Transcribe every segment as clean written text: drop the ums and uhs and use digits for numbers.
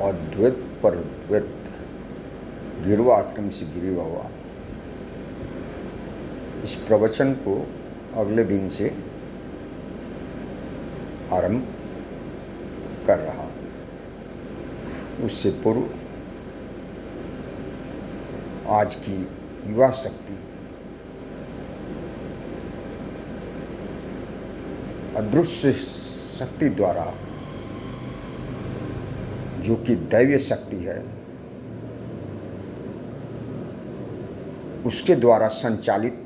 अद्वैत पर द्वैत गिरवा आश्रम से गिरी हुआ इस प्रवचन को अगले दिन से आरंभ कर रहा हूँ। उससे पूर्व आज की युवा शक्ति अदृश्य शक्ति द्वारा, जो कि दैवीय शक्ति है, उसके द्वारा संचालित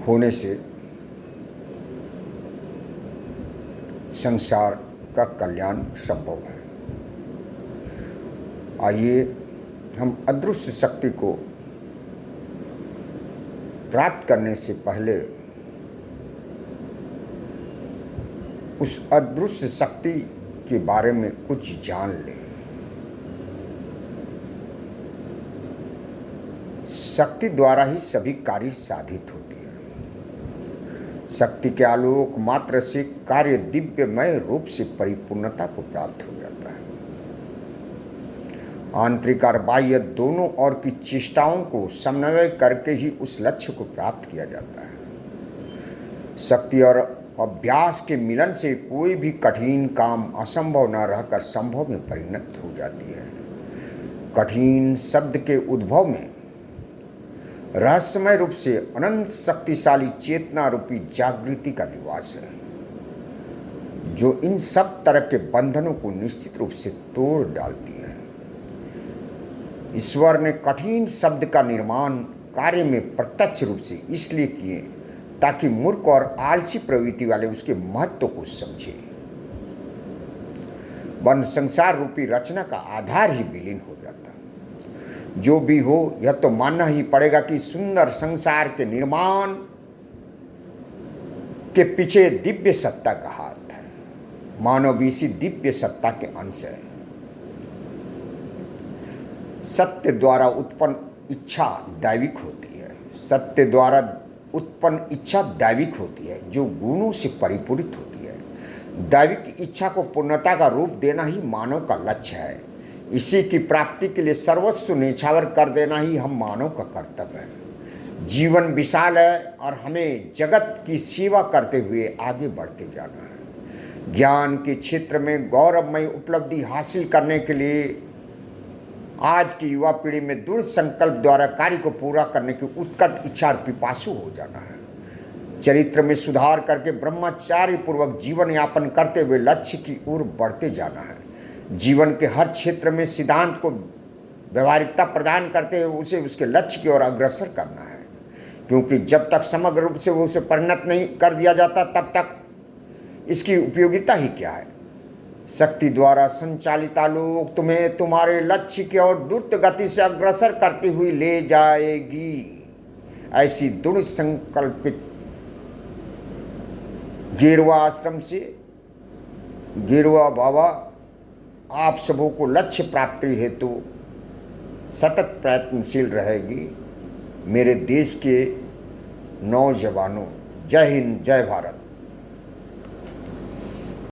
होने से संसार का कल्याण संभव है। आइए हम अदृश्य शक्ति को प्राप्त करने से पहले उस अदृश्य शक्ति के बारे में कुछ जान लें। शक्ति द्वारा ही सभी कार्य साधित होती है। शक्ति के आलोक मात्र से कार्य दिव्यमय रूप से परिपूर्णता को प्राप्त हो जाता है। आंतरिक और बाह्य दोनों ओर की चेष्टाओं को समन्वय करके ही उस लक्ष्य को प्राप्त किया जाता है। शक्ति और अभ्यास के मिलन से कोई भी कठिन काम असंभव न रहकर संभव में परिणत हो जाती है। कठिन शब्द के उद्भव में रहस्यमय रूप से अनंत शक्तिशाली चेतना रूपी जागृति का निवास है, जो इन सब तरह के बंधनों को निश्चित रूप से तोड़ डालती है। ईश्वर ने कठिन शब्द का निर्माण कार्य में प्रत्यक्ष रूप से इसलिए किए ताकि मूर्ख और आलसी प्रवृत्ति वाले उसके महत्व को समझे। वन संसार रूपी रचना का आधार ही विलीन हो जाता। जो भी हो, यह तो मानना ही पड़ेगा कि सुंदर संसार के निर्माण के पीछे दिव्य सत्ता का हाथ है। मानव भी इसी दिव्य सत्ता के अंश है। सत्य द्वारा उत्पन्न इच्छा दैविक होती है। सत्य द्वारा उत्पन्न इच्छा दैविक होती है, जो गुणों से परिपूरित होती है। दैविक इच्छा को पूर्णता का रूप देना ही मानव का लक्ष्य है। इसी की प्राप्ति के लिए सर्वस्व न्यौछावर कर देना ही हम मानव का कर्तव्य है। जीवन विशाल है और हमें जगत की सेवा करते हुए आगे बढ़ते जाना है। ज्ञान के क्षेत्र में गौरवमय उपलब्धि हासिल करने के लिए आज की युवा पीढ़ी में दृढ़ संकल्प द्वारा कार्य को पूरा करने की उत्कट इच्छा और पिपासु हो जाना है। चरित्र में सुधार करके ब्रह्मचार्य पूर्वक जीवन यापन करते हुए लक्ष्य की ओर बढ़ते जाना है। जीवन के हर क्षेत्र में सिद्धांत को व्यवहारिकता प्रदान करते हुए उसे उसके लक्ष्य की ओर अग्रसर करना है, क्योंकि जब तक समग्र रूप से वो उसे परिणत नहीं कर दिया जाता तब तक इसकी उपयोगिता ही क्या है। शक्ति द्वारा संचालित आलोक तुम्हें तुम्हारे लक्ष्य की ओर द्रुत गति से अग्रसर करती हुई ले जाएगी। ऐसी दृढ़ संकल्पित गिरवा आश्रम से गिरवा बाबा आप सबों को लक्ष्य प्राप्ति हेतु सतत प्रयत्नशील रहेगी। मेरे देश के नौजवानों, जय हिंद, जय भारत।